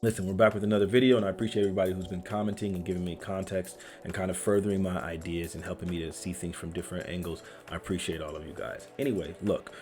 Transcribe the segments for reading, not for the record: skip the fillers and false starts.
Listen, we're back with another video, and I appreciate everybody who's been commenting and giving me context and kind of furthering my ideas and helping me to see things from different angles. I appreciate all of you guys. Anyway, look,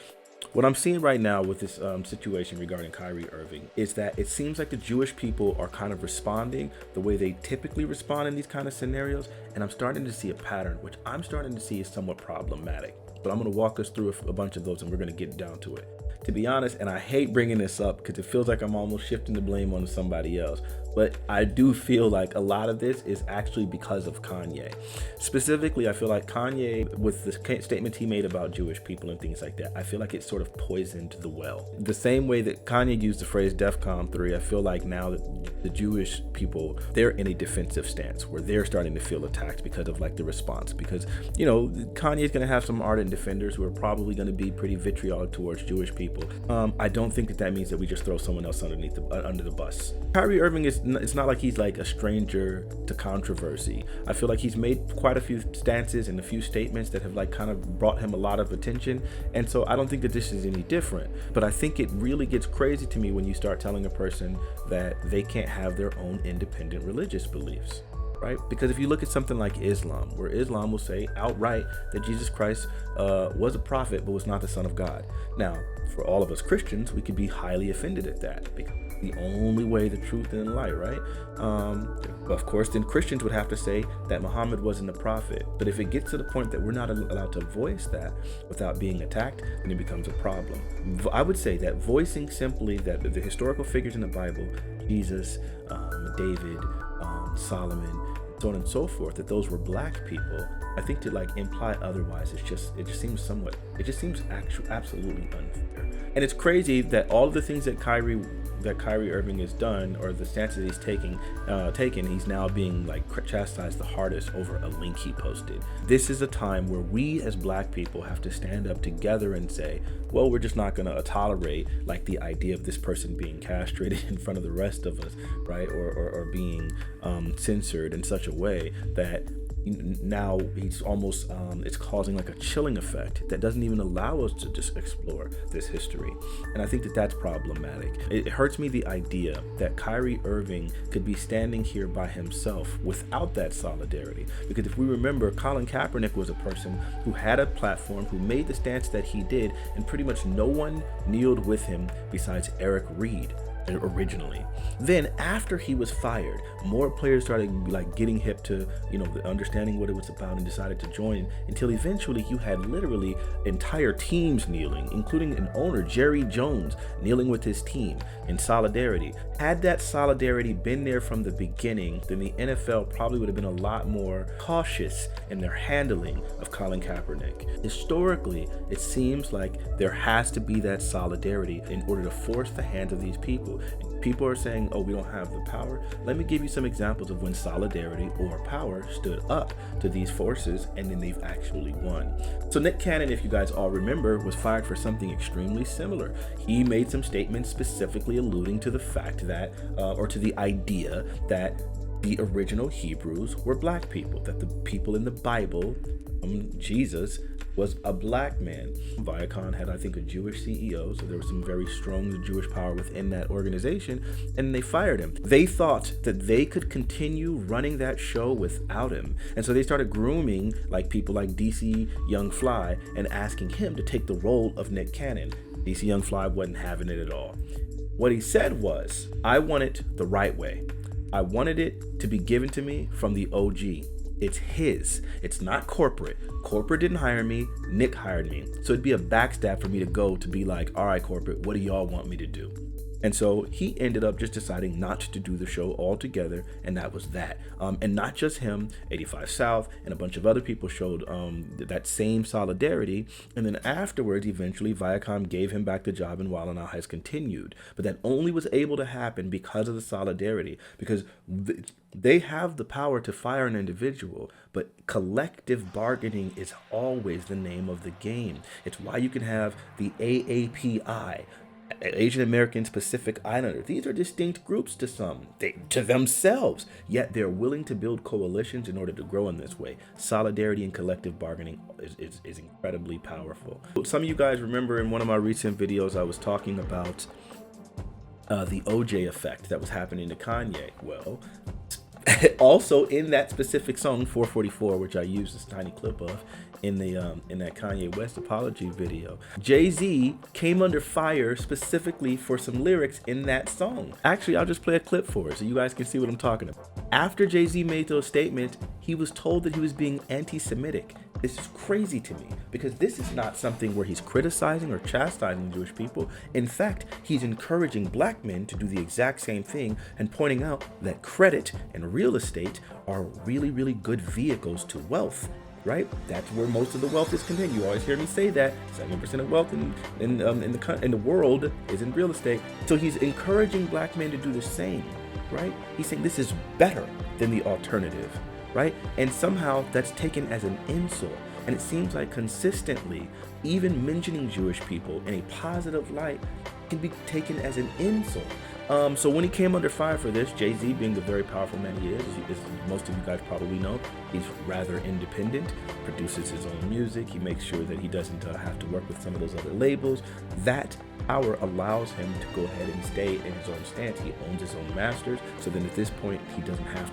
what I'm seeing right now with this situation regarding Kyrie Irving is that it seems like the Jewish people are kind of responding the way they typically respond in these kind of scenarios, and I'm starting to see a pattern, which I'm starting to see is somewhat problematic. But I'm going to walk us through a bunch of those, and we're going to get down to it. To be honest, and I hate bringing this up because it feels like I'm almost shifting the blame on somebody else, but I do feel like a lot of this is actually because of Kanye. Specifically, I feel like Kanye, with the statements he made about Jewish people and things like that, I feel like it sort of poisoned the well. The same way that Kanye used the phrase DEFCON 3, I feel like now that the Jewish people, they're in a defensive stance where they're starting to feel attacked because of like the response. Because, you know, Kanye's going to have some ardent defenders who are probably going to be pretty vitriolic towards Jewish people. I don't think that means that we just throw someone else under the bus. Kyrie Irving it's not like he's like a stranger to controversy. I feel like he's made quite a few stances and a few statements that have like kind of brought him a lot of attention. And so I don't think that this is any different, but I think it really gets crazy to me when you start telling a person that they can't have their own independent religious beliefs. Right? Because if you look at something like Islam, where Islam will say outright that Jesus Christ was a prophet but was not the Son of God. Now, for all of us Christians, we could be highly offended at that because the only way, the truth, and the light, right? Of course, then Christians would have to say that Muhammad wasn't a prophet. But if it gets to the point that we're not allowed to voice that without being attacked, then it becomes a problem. I would say that voicing simply that the historical figures in the Bible, Jesus, David, Solomon, so on and so forth, that those were black people, I think to like imply otherwise, it just seems absolutely unfair. And it's crazy that all of the things that Kyrie Irving has done, or the stances he's taken, he's now being like chastised the hardest over a link he posted. This is a time where we as black people have to stand up together and say, well, we're just not going to tolerate like the idea of this person being castrated in front of the rest of us, right? Or being censored in such a way that now he's almost it's causing like a chilling effect that doesn't even allow us to just explore this history. And I think that that's problematic. It hurts me, the idea that Kyrie Irving could be standing here by himself without that solidarity, because if we remember, Colin Kaepernick was a person who had a platform, who made the stance that he did, and pretty much no one kneeled with him besides Eric Reed originally. Then after he was fired, more players started like getting hip to, you know, understanding what it was about and decided to join, until eventually you had literally entire teams kneeling, including an owner, Jerry Jones, kneeling with his team in solidarity. Had that solidarity been there from the beginning, then the NFL probably would have been a lot more cautious in their handling of Colin Kaepernick. Historically, it seems like there has to be that solidarity in order to force the hands of these people. And people are saying, oh, we don't have the power. Let me give you some examples of when solidarity or power stood up to these forces, and then they've actually won. So Nick Cannon, if you guys all remember, was fired for something extremely similar. He made some statements specifically alluding to the fact that, or to the idea that the original Hebrews were black people, that the people in the Bible, Jesus, was a black man. Viacom had, I think, a Jewish CEO, so there was some very strong Jewish power within that organization, and they fired him. They thought that they could continue running that show without him, and so they started grooming like people like DC Young Fly and asking him to take the role of Nick Cannon. DC Young Fly wasn't having it at all. What he said was, I want it the right way. I wanted it to be given to me from the OG. It's his. It's not corporate. Corporate didn't hire me. Nick hired me. So it'd be a backstab for me to go to be like, all right, corporate, what do y'all want me to do? And so he ended up just deciding not to do the show altogether, and that was that. And not just him, 85 South and a bunch of other people showed that same solidarity. And then afterwards, eventually, Viacom gave him back the job, and Wild 'N Out has continued. But that only was able to happen because of the solidarity, because they have the power to fire an individual, but collective bargaining is always the name of the game. It's why you can have the AAPI, Asian American Pacific Islander. These are distinct groups to some, to themselves, yet they're willing to build coalitions in order to grow in this way. Solidarity and collective bargaining is incredibly powerful. Some of you guys remember in one of my recent videos, I was talking about the OJ effect that was happening to Kanye. Well, also in that specific song 444, which I used this tiny clip of in that Kanye West apology video, Jay-Z came under fire specifically for some lyrics in that song. Actually, I'll just play a clip for it so you guys can see what I'm talking about. After Jay-Z made those statements, he was told that he was being anti-Semitic. This is crazy to me because this is not something where he's criticizing or chastising Jewish people. In fact, he's encouraging black men to do the exact same thing and pointing out that credit and real estate are really, really good vehicles to wealth, right? That's where most of the wealth is contained. You always hear me say that 70% of wealth in the world is in real estate. So he's encouraging black men to do the same, right? He's saying this is better than the alternative, right? And somehow that's taken as an insult. And it seems like consistently, even mentioning Jewish people in a positive light can be taken as an insult. So when he came under fire for this, Jay-Z, being the very powerful man he is, as most of you guys probably know, he's rather independent, produces his own music. He makes sure that he doesn't have to work with some of those other labels. That power allows him to go ahead and stay in his own stance. He owns his own masters. So then at this point, he doesn't have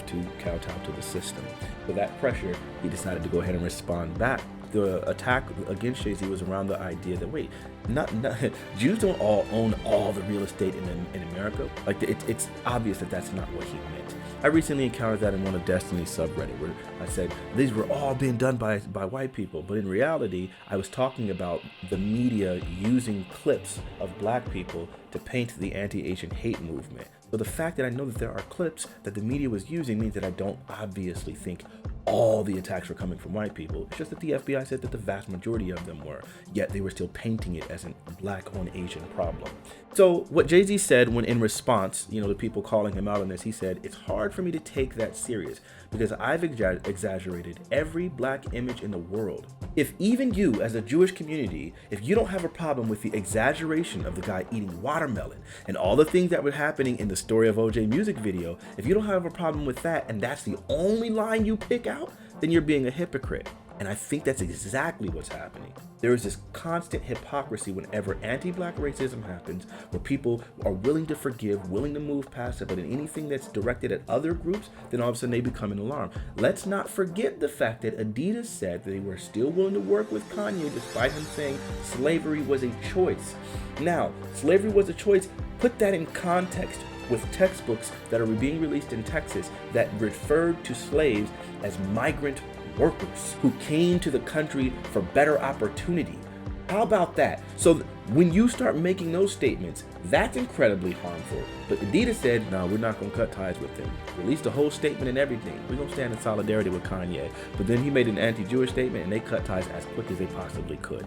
to kowtow to the system. For that pressure, he decided to go ahead and respond back. The attack against Jay-Z was around the idea that, wait, not Jews don't all own all the real estate in America. Like, it's obvious that that's not what he meant. I recently encountered that in one of Destiny's subreddit where I said these were all being done by white people, but in reality, I was talking about the media using clips of black people to paint the anti-Asian hate movement. So the fact that I know that there are clips that the media was using means that I don't obviously think all the attacks were coming from white people. It's just that the FBI said that the vast majority of them were, yet they were still painting it as a black on Asian problem. So what Jay-Z said when in response, the people calling him out on this, he said, "It's hard for me to take that serious because I've exaggerated every black image in the world. If even you as a Jewish community, if you don't have a problem with the exaggeration of the guy eating watermelon and all the things that were happening in the Story of OJ music video, if you don't have a problem with that and that's the only line you pick out, then you're being a hypocrite." And I think that's exactly what's happening. There is this constant hypocrisy whenever anti-black racism happens, where people are willing to forgive, willing to move past it, but in anything that's directed at other groups, then all of a sudden they become an alarm. Let's not forget the fact that Adidas said that they were still willing to work with Kanye despite him saying slavery was a choice. Now, slavery was a choice. Put that in context with textbooks that are being released in Texas that referred to slaves as migrant workers who came to the country for better opportunity. How about that? So when you start making those statements, that's incredibly harmful. But Adidas said, no, we're not going to cut ties with them. Released a whole statement and everything. We're going to stand in solidarity with Kanye. But then he made an anti-Jewish statement and they cut ties as quick as they possibly could.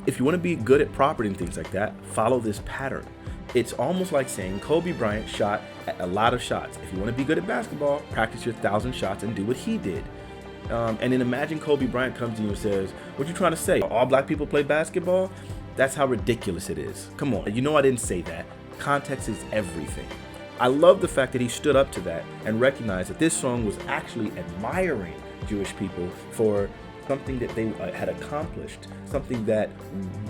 If you want to be good at property and things like that, follow this pattern. It's almost like saying Kobe Bryant shot a lot of shots. If you want to be good at basketball, practice your 1,000 shots and do what he did. And then imagine Kobe Bryant comes to you and says, "What you trying to say? All black people play basketball?" That's how ridiculous it is. Come on. I didn't say that. Context is everything. I love the fact that he stood up to that and recognized that this song was actually admiring Jewish people for something that they had accomplished, something that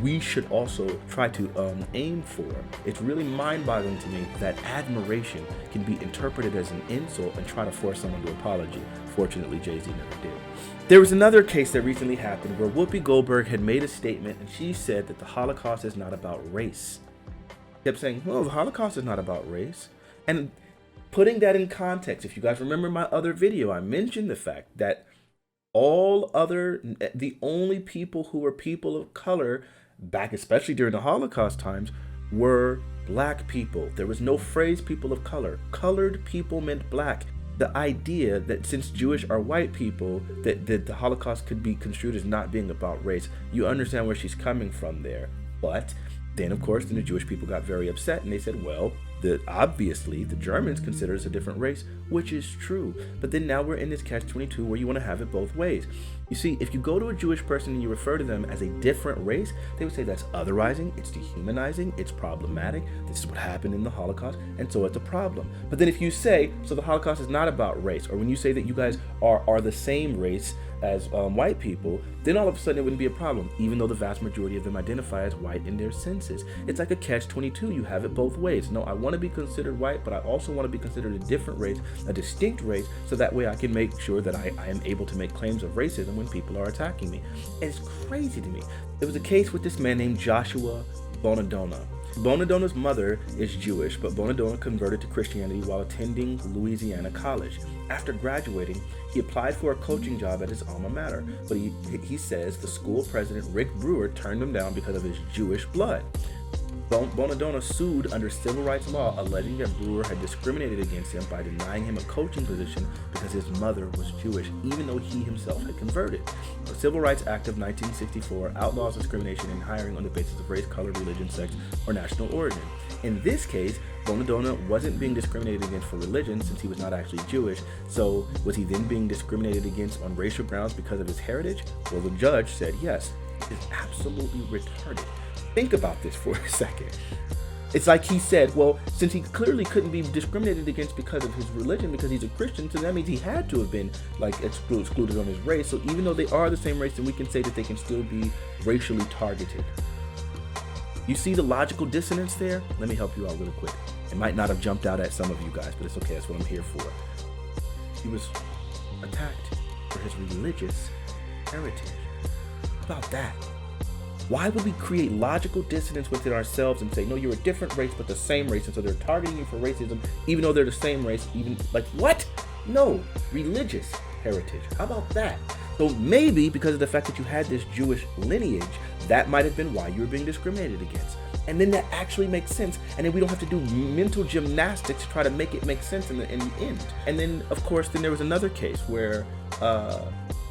we should also try to aim for. It's really mind-boggling to me that admiration can be interpreted as an insult and try to force someone to apology. Fortunately, Jay-Z never did. There was another case that recently happened where Whoopi Goldberg had made a statement and she said that the Holocaust is not about race. She kept saying, well, the Holocaust is not about race. And putting that in context, if you guys remember my other video, I mentioned the fact that the only people who were people of color back, especially during the Holocaust times, were black people. There was no phrase people of color. Colored people meant black. The idea that since Jewish are white people, that the Holocaust could be construed as not being about race, you understand where she's coming from there. But then, of course, the Jewish people got very upset and they said, well, obviously the Germans consider us a different race, which is true. But then now we're in this catch-22 where you want to have it both ways. You see, if you go to a Jewish person and you refer to them as a different race, they would say that's otherizing, it's dehumanizing, it's problematic, this is what happened in the Holocaust, and so it's a problem. But then if you say, so the Holocaust is not about race, or when you say that you guys are the same race, as white people, then all of a sudden it wouldn't be a problem, even though the vast majority of them identify as white in their senses. It's like a catch-22. You have it both ways. No, I want to be considered white, but I also want to be considered a different race, a distinct race, so that way I can make sure that I am able to make claims of racism when people are attacking me. And it's crazy to me. There was a case with this man named Joshua Bonadonna. Bonadona's mother is Jewish, but Bonadonna converted to Christianity while attending Louisiana College. After graduating, he applied for a coaching job at his alma mater, but he says the school president, Rick Brewer, turned him down because of his Jewish blood. Bonadonna sued under civil rights law, alleging that Brewer had discriminated against him by denying him a coaching position because his mother was Jewish, even though he himself had converted. The Civil Rights Act of 1964 outlaws discrimination in hiring on the basis of race, color, religion, sex, or national origin. In this case, Bonadonna wasn't being discriminated against for religion since he was not actually Jewish, so was he then being discriminated against on racial grounds because of his heritage? Well, the judge said yes. It's absolutely retarded. Think about this for a second. It's like he said, well, since he clearly couldn't be discriminated against because of his religion, because he's a Christian, so that means he had to have been like excluded on his race. So even though they are the same race, then we can say that they can still be racially targeted. You see the logical dissonance there? Let me help you out real quick. It might not have jumped out at some of you guys, but it's okay. That's what I'm here for. He was attacked for his religious heritage. How about that? Why would we create logical dissonance within ourselves and say, no, you're a different race, but the same race, and so they're targeting you for racism, even though they're the same race, even like what? No, religious heritage. How about that? So maybe because of the fact that you had this Jewish lineage, that might have been why you were being discriminated against. And then that actually makes sense. And then we don't have to do mental gymnastics to try to make it make sense in the end. And then, of course, then there was another case where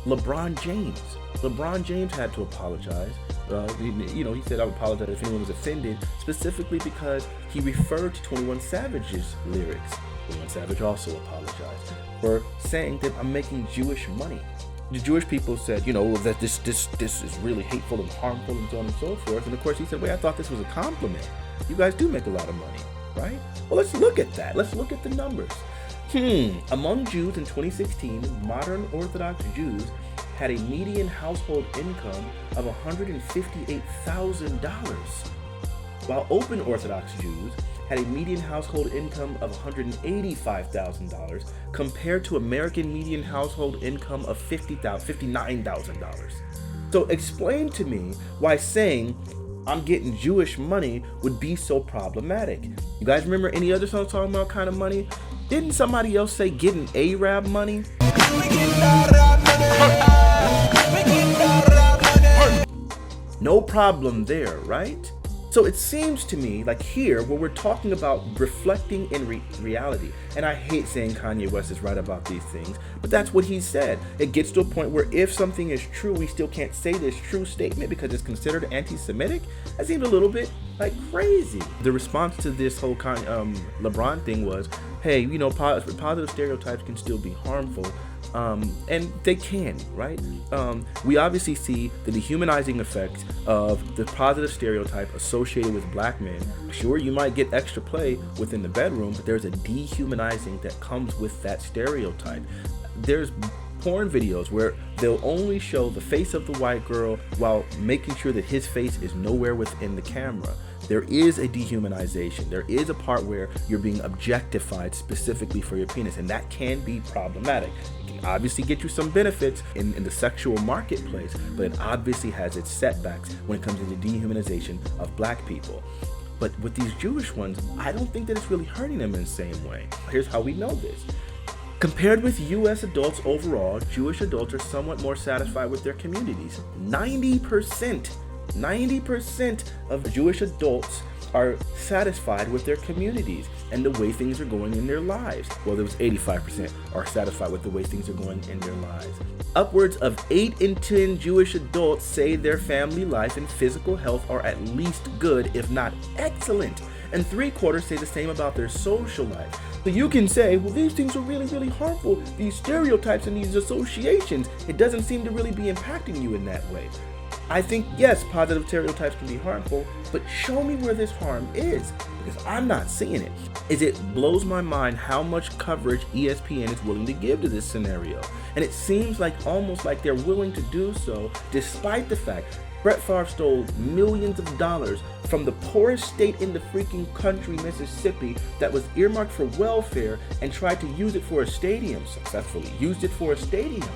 LeBron James had to apologize. He said, I would apologize if anyone was offended, specifically because he referred to 21 Savage's lyrics. 21 Savage also apologized for saying that I'm making Jewish money. The Jewish people said, that this is really hateful and harmful and so on and so forth. And of course he said, wait, I thought this was a compliment. You guys do make a lot of money, right? Well, let's look at that. Let's look at the numbers. Among Jews in 2016, modern Orthodox Jews had a median household income of $158,000, while open Orthodox Jews had a median household income of $185,000 compared to American median household income of $59,000. So explain to me why saying I'm getting Jewish money would be so problematic. You guys remember any other songs talking about kind of money? Didn't somebody else say getting Arab money? No problem there, right? So it seems to me like here, where we're talking about reflecting in reality, and I hate saying Kanye West is right about these things, but that's what he said. It gets to a point where if something is true, we still can't say this true statement because it's considered anti-Semitic. That seems a little bit like crazy. The response to this whole LeBron thing was, hey, positive stereotypes can still be harmful. And they can, right? We obviously see the dehumanizing effect of the positive stereotype associated with black men. Sure, you might get extra play within the bedroom, but there's a dehumanizing that comes with that stereotype. There's porn videos where they'll only show the face of the white girl while making sure that his face is nowhere within the camera. There is a dehumanization. There is a part where you're being objectified specifically for your penis, and that can be problematic. It can obviously get you some benefits in the sexual marketplace, but it obviously has its setbacks when it comes to the dehumanization of black people. But with these Jewish ones, I don't think that it's really hurting them in the same way. Here's how we know this. Compared with U.S. adults overall, Jewish adults are somewhat more satisfied with their communities. 90% of Jewish adults are satisfied with their communities and the way things are going in their lives. Well, there was 85% are satisfied with the way things are going in their lives. Upwards of 8 in 10 Jewish adults say their family life and physical health are at least good, if not excellent. And 3/4 say the same about their social life. So you can say, well, these things are really, really harmful. These stereotypes and these associations, it doesn't seem to really be impacting you in that way. I think, yes, positive stereotypes can be harmful, but show me where this harm is, because I'm not seeing it. It blows my mind how much coverage ESPN is willing to give to this scenario. And it seems like almost like they're willing to do so despite the fact Brett Favre stole millions of dollars from the poorest state in the freaking country, Mississippi, that was earmarked for welfare and tried to use it for a stadium, successfully used it for a stadium.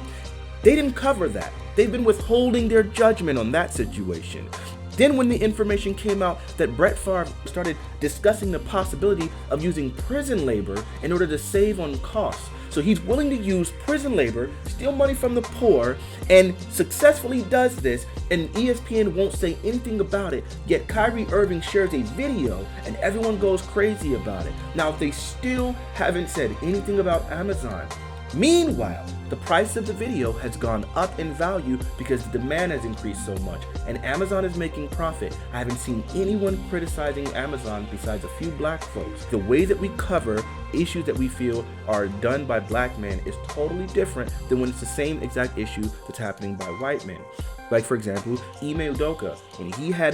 They didn't cover that. They've been withholding their judgment on that situation. Then when the information came out that Brett Favre started discussing the possibility of using prison labor in order to save on costs. So he's willing to use prison labor, steal money from the poor, and successfully does this, and ESPN won't say anything about it, yet Kyrie Irving shares a video and everyone goes crazy about it. Now, they still haven't said anything about Amazon. Meanwhile, the price of the video has gone up in value because the demand has increased so much, and Amazon is making profit. I haven't seen anyone criticizing Amazon besides a few black folks. The way that we cover issues that we feel are done by black men is totally different than when it's the same exact issue that's happening by white men. Like, for example, Ime Udoka, when he had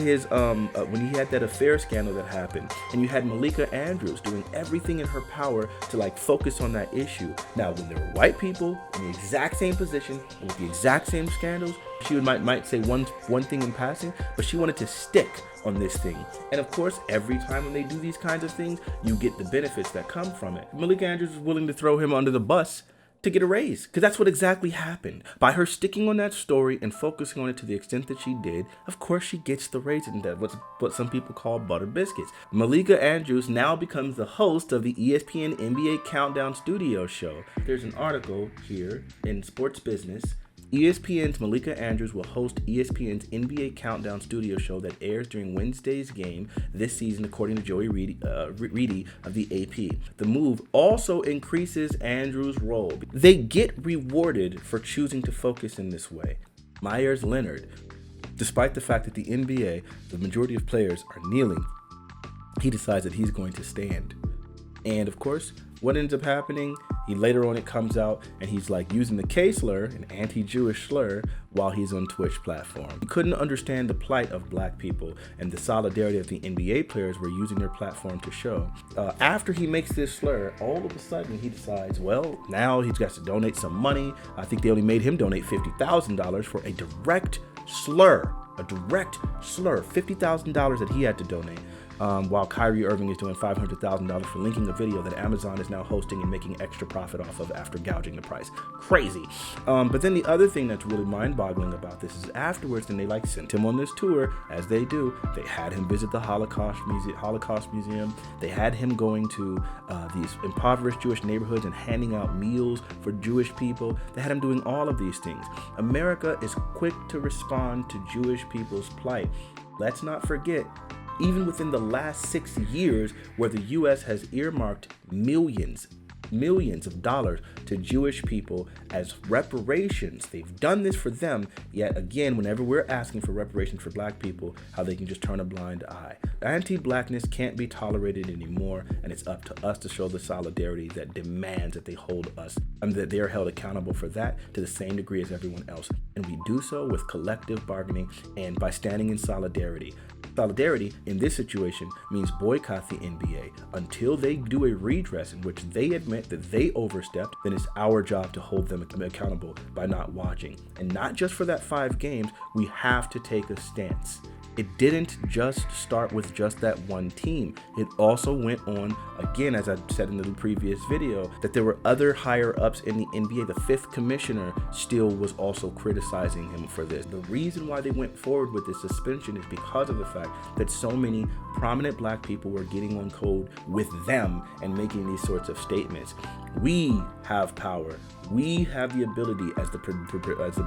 that affair scandal that happened, and you had Malika Andrews doing everything in her power to focus on that issue. Now, when there were white people in the exact same position with the exact same scandals, she might say one thing in passing, but she wanted to stick on this thing. And of course, every time when they do these kinds of things, you get the benefits that come from it. Malika Andrews was willing to throw him under the bus to get a raise, because that's what exactly happened. By her sticking on that story and focusing on it to the extent that she did, of course she gets the raise, and that's what some people call butter biscuits. Malika Andrews now becomes the host of the ESPN NBA Countdown Studio show. There's an article here in Sports Business. ESPN's Malika Andrews will host ESPN's NBA Countdown Studio show that airs during Wednesday's game this season, according to Joey Reedy of the AP. The move also increases Andrews' role. They get rewarded for choosing to focus in this way. Myers Leonard, despite the fact that the NBA, the majority of players are kneeling, he decides that he's going to stand. And of course, what ends up happening? Later on, it comes out, and he's using the K slur, an anti-Jewish slur, while he's on Twitch platform. He couldn't understand the plight of black people and the solidarity of the NBA players were using their platform to show. After he makes this slur, all of a sudden he decides, well, now he's got to donate some money. I think they only made him donate $50,000 for a direct slur, $50,000 that he had to donate. While Kyrie Irving is doing $500,000 for linking a video that Amazon is now hosting and making extra profit off of after gouging the price. Crazy. But then the other thing that's really mind-boggling about this is afterwards, then they sent him on this tour, as they do. They had him visit the Holocaust Museum. They had him going to these impoverished Jewish neighborhoods and handing out meals for Jewish people. They had him doing all of these things. America is quick to respond to Jewish people's plight. Let's not forget, even within the last 6 years, where the U.S. has earmarked millions of dollars to Jewish people as reparations. They've done this for them, yet again, whenever we're asking for reparations for black people, how they can just turn a blind eye. Anti-blackness can't be tolerated anymore, and it's up to us to show the solidarity that demands that they hold us, and that they're held accountable for that to the same degree as everyone else. And we do so with collective bargaining and by standing in solidarity. Solidarity in this situation means boycott the NBA until they do a redress in which they admit that they overstepped. Then it's our job to hold them accountable by not watching. And not just for that 5 games, we have to take a stance. It didn't just start with just that one team. It also went on, again, as I said in the previous video, that there were other higher ups in the NBA. The 5th commissioner still was also criticizing him for this. The reason why they went forward with this suspension is because of the fact that so many prominent black people were getting on code with them and making these sorts of statements. We have power. We have the ability as the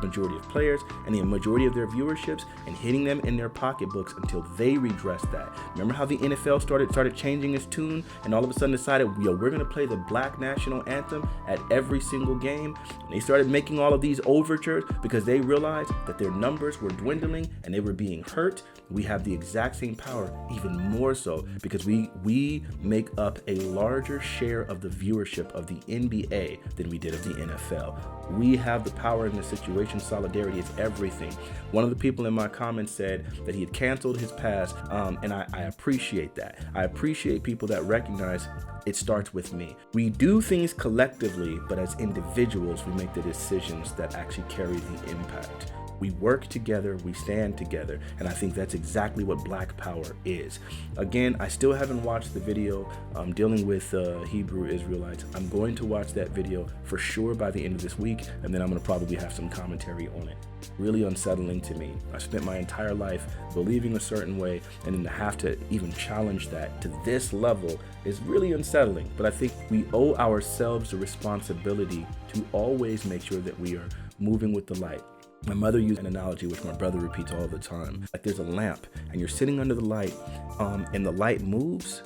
majority of players and the majority of their viewerships and hitting them in their pocketbooks until they redress that. Remember how the NFL started changing its tune and all of a sudden decided, we're going to play the black national anthem at every single game? And they started making all of these overtures because they realized that their numbers were dwindling and they were being hurt. We have the exact same power, even more so, because we make up a larger share of the viewership of the NBA than we did of the NFL. We have the power in this situation. Solidarity is everything. One of the people in my comments said that he had canceled his past, and I appreciate that. I appreciate people that recognize it starts with me. We do things collectively, but as individuals, we make the decisions that actually carry the impact. We work together, we stand together, and I think that's exactly what Black Power is. Again, I still haven't watched the video dealing with Hebrew Israelites. I'm going to watch that video for sure by the end of this week, and then I'm going to probably have some commentary on it. Really unsettling to me. I spent my entire life believing a certain way, and then to have to even challenge that to this level is really unsettling. But I think we owe ourselves the responsibility to always make sure that we are moving with the light. My mother used an analogy which my brother repeats all the time. Like there's a lamp and you're sitting under the light and the light moves.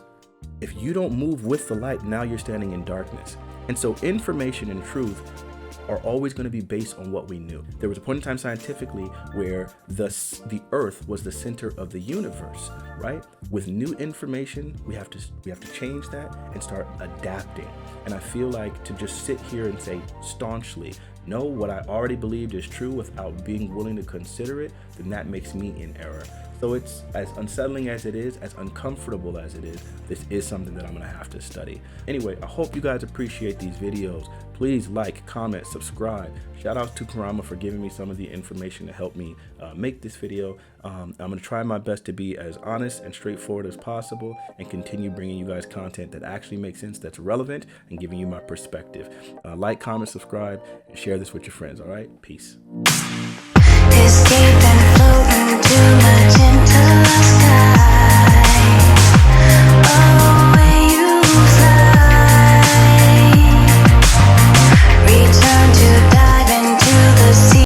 If you don't move with the light, now you're standing in darkness. And so information and truth are always going to be based on what we knew. There was a point in time scientifically where the earth was the center of the universe, right? With new information, we have to change that and start adapting. And I feel like to just sit here and say staunchly, no, what I already believed is true without being willing to consider it, then that makes me in error. So it's as unsettling as it is, as uncomfortable as it is, this is something that I'm gonna have to study. Anyway, I hope you guys appreciate these videos. Please like, comment, subscribe. Shout out to Karama for giving me some of the information to help me make this video. I'm gonna try my best to be as honest and straightforward as possible and continue bringing you guys content that actually makes sense, that's relevant, and giving you my perspective. Like, comment, subscribe, and share this with your friends, all right? Peace.